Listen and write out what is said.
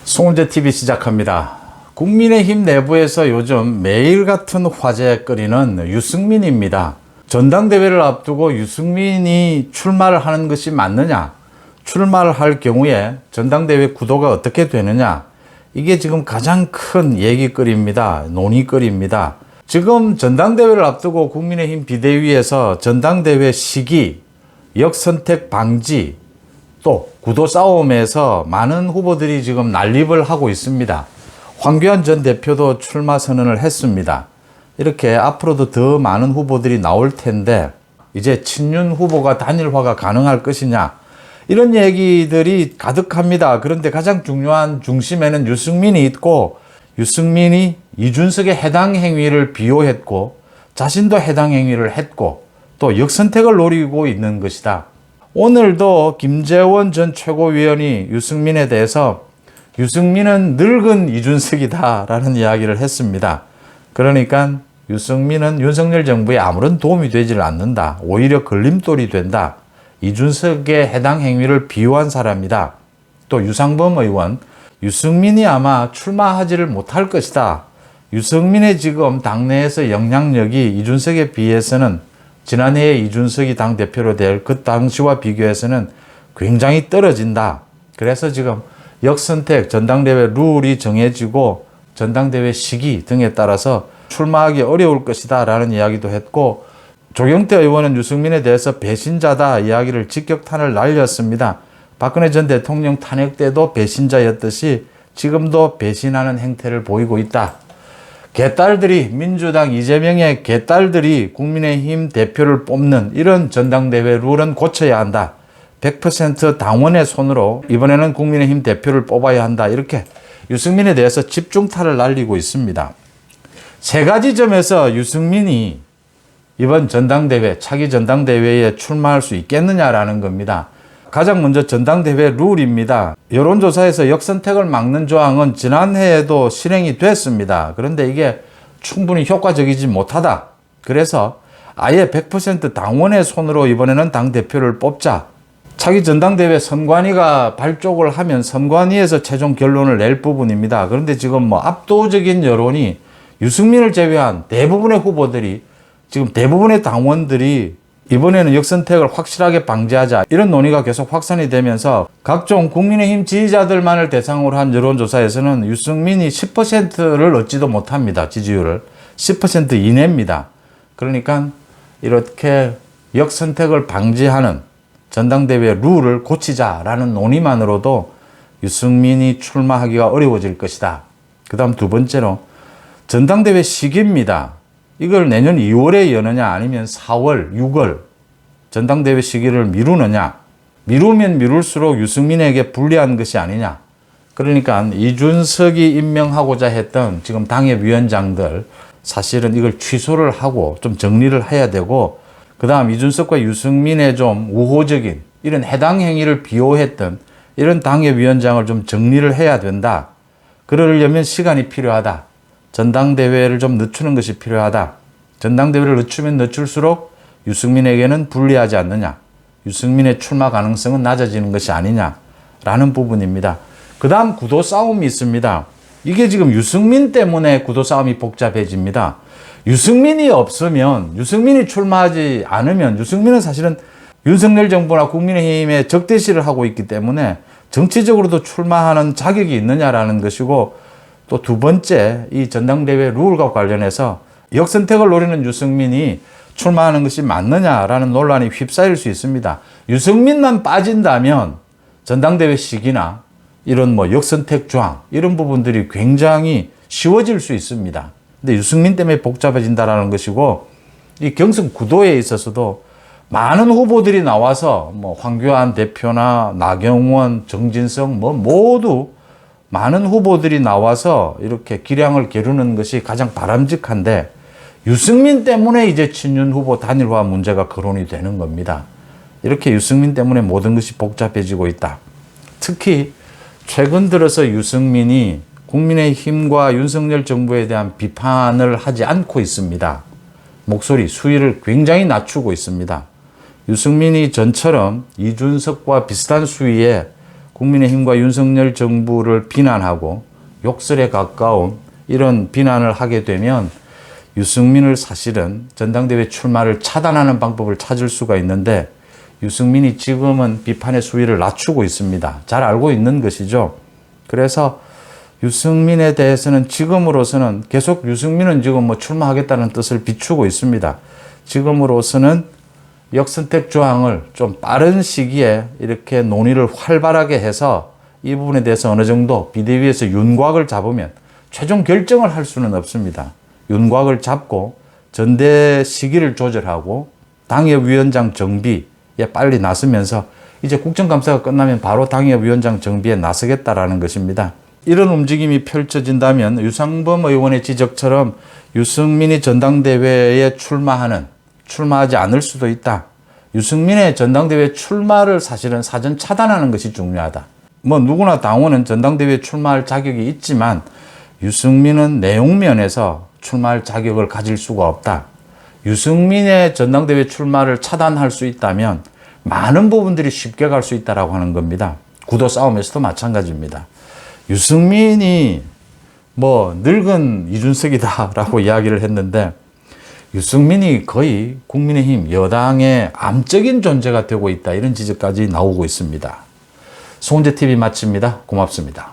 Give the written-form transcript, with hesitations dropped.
송은재 TV 시작합니다. 국민의힘 내부에서 요즘 매일 같은 화제거리는 유승민입니다. 전당대회를 앞두고 유승민이 출마를 하는 것이 맞느냐, 출마를 할 경우에 전당대회 구도가 어떻게 되느냐, 이게 지금 가장 큰 얘기거리입니다. 논의거리입니다. 지금 전당대회를 앞두고 국민의힘 비대위에서 전당대회 시기, 역선택 방지, 또 구도 싸움에서 많은 후보들이 지금 난립을 하고 있습니다. 황교안 전 대표도 출마 선언을 했습니다. 이렇게 앞으로도 더 많은 후보들이 나올 텐데 이제 친윤 후보가 단일화가 가능할 것이냐, 이런 얘기들이 가득합니다. 그런데 가장 중요한 중심에는 유승민이 있고, 유승민이 이준석의 해당 행위를 비호했고 자신도 해당 행위를 했고 또 역선택을 노리고 있는 것이다. 오늘도 김재원 전 최고위원이 유승민에 대해서 유승민은 늙은 이준석이다 라는 이야기를 했습니다. 그러니까 유승민은 윤석열 정부에 아무런 도움이 되질 않는다, 오히려 걸림돌이 된다, 이준석의 해당 행위를 비호한 사람이다. 또 유상범 의원, 유승민이 아마 출마하지를 못할 것이다, 유승민의 지금 당내에서 영향력이 이준석에 비해서는 지난해에 이준석이 당대표로 될 그 당시와 비교해서는 굉장히 떨어진다. 그래서 지금 역선택, 전당대회 룰이 정해지고 전당대회 시기 등에 따라서 출마하기 어려울 것이다 라는 이야기도 했고, 조경태 의원은 유승민에 대해서 배신자다 이야기를 직격탄을 날렸습니다. 박근혜 전 대통령 탄핵 때도 배신자였듯이 지금도 배신하는 행태를 보이고 있다. 개딸들이, 민주당 이재명의 개딸들이 국민의힘 대표를 뽑는 이런 전당대회 룰은 고쳐야 한다. 100% 당원의 손으로 이번에는 국민의힘 대표를 뽑아야 한다. 이렇게 유승민에 대해서 집중타를 날리고 있습니다. 세 가지 점에서 유승민이 이번 전당대회, 차기 전당대회에 출마할 수 있겠느냐라는 겁니다. 가장 먼저 전당대회 룰입니다. 여론조사에서 역선택을 막는 조항은 지난해에도 실행이 됐습니다. 그런데 이게 충분히 효과적이지 못하다. 그래서 아예 100% 당원의 손으로 이번에는 당대표를 뽑자. 차기 전당대회 선관위가 발족을 하면 선관위에서 최종 결론을 낼 부분입니다. 그런데 지금 압도적인 여론이 유승민을 제외한 대부분의 후보들이, 지금 대부분의 당원들이 이번에는 역선택을 확실하게 방지하자, 이런 논의가 계속 확산이 되면서 각종 국민의힘 지지자들만을 대상으로 한 여론조사에서는 유승민이 10%를 얻지도 못합니다. 지지율을 10% 이내입니다. 그러니까 이렇게 역선택을 방지하는 전당대회 룰을 고치자라는 논의만으로도 유승민이 출마하기가 어려워질 것이다. 그 다음 두 번째로 전당대회 시기입니다. 이걸 내년 2월에 여느냐 아니면 4월, 6월 전당대회 시기를 미루느냐. 미루면 미룰수록 유승민에게 불리한 것이 아니냐. 그러니까 이준석이 임명하고자 했던 지금 당의 위원장들 사실은 이걸 취소를 하고 좀 정리를 해야 되고, 그 다음 이준석과 유승민의 좀 우호적인 이런 해당 행위를 비호했던 이런 당의 위원장을 좀 정리를 해야 된다. 그러려면 시간이 필요하다. 전당대회를 좀 늦추는 것이 필요하다. 전당대회를 늦추면 늦출수록 유승민에게는 불리하지 않느냐, 유승민의 출마 가능성은 낮아지는 것이 아니냐라는 부분입니다. 그 다음 구도 싸움이 있습니다. 이게 지금 유승민 때문에 구도 싸움이 복잡해집니다. 유승민이 없으면, 유승민이 출마하지 않으면, 유승민은 사실은 윤석열 정부나 국민의힘에 적대시를 하고 있기 때문에 정치적으로도 출마하는 자격이 있느냐라는 것이고, 또 두 번째, 이 전당대회 룰과 관련해서 역선택을 노리는 유승민이 출마하는 것이 맞느냐라는 논란이 휩싸일 수 있습니다. 유승민만 빠진다면 전당대회 시기나 이런 역선택 조항, 이런 부분들이 굉장히 쉬워질 수 있습니다. 근데 유승민 때문에 복잡해진다라는 것이고, 이 경선 구도에 있어서도 많은 후보들이 나와서 황교안 대표나 나경원, 정진석 모두 많은 후보들이 나와서 이렇게 기량을 겨루는 것이 가장 바람직한데, 유승민 때문에 이제 친윤 후보 단일화 문제가 거론이 되는 겁니다. 이렇게 유승민 때문에 모든 것이 복잡해지고 있다. 특히 최근 들어서 유승민이 국민의힘과 윤석열 정부에 대한 비판을 하지 않고 있습니다. 목소리, 수위를 굉장히 낮추고 있습니다. 유승민이 전처럼 이준석과 비슷한 수위의 국민의힘과 윤석열 정부를 비난하고 욕설에 가까운 이런 비난을 하게 되면 유승민을 사실은 전당대회 출마를 차단하는 방법을 찾을 수가 있는데 유승민이 지금은 비판의 수위를 낮추고 있습니다. 잘 알고 있는 것이죠. 그래서 유승민에 대해서는 지금으로서는 계속 유승민은 지금 뭐 출마하겠다는 뜻을 비추고 있습니다. 지금으로서는 역선택 조항을 좀 빠른 시기에 이렇게 논의를 활발하게 해서 이 부분에 대해서 어느 정도 비대위에서 윤곽을 잡으면 최종 결정을 할 수는 없습니다. 윤곽을 잡고 전대 시기를 조절하고 당협위원장 정비에 빨리 나서면서 이제 국정감사가 끝나면 바로 당협위원장 정비에 나서겠다라는 것입니다. 이런 움직임이 펼쳐진다면 유상범 의원의 지적처럼 유승민이 전당대회에 출마하지 않을 수도 있다. 유승민의 전당대회 출마를 사실은 사전 차단하는 것이 중요하다. 뭐 누구나 당원은 전당대회에 출마할 자격이 있지만 유승민은 내용면에서 출마할 자격을 가질 수가 없다. 유승민의 전당대회 출마를 차단할 수 있다면 많은 부분들이 쉽게 갈 수 있다라고 하는 겁니다. 구도 싸움에서도 마찬가지입니다. 유승민이 뭐 늙은 이준석이다라고 이야기를 했는데 유승민이 거의 국민의힘 여당의 암적인 존재가 되고 있다. 이런 지적까지 나오고 있습니다. 송은재TV 마칩니다. 고맙습니다.